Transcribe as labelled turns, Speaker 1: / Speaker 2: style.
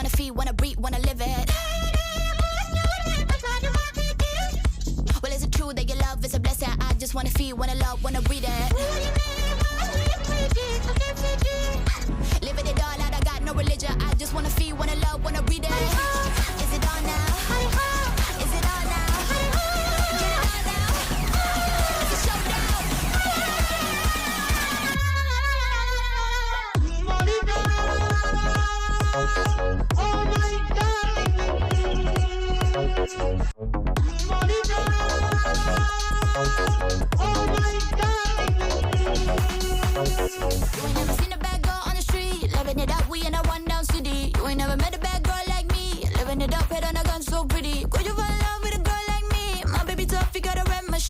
Speaker 1: wanna feel, wanna breathe, wanna live it. Well, is it true that your love is a blessing? I just wanna feel, wanna love, wanna breathe it. Living it all out, I got no religion. I just wanna feel, wanna love, wanna breathe it. Is it on now? Is it on now? Get it on now. It's a showdown.
Speaker 2: Oh my darling, oh my darling.
Speaker 1: You ain't never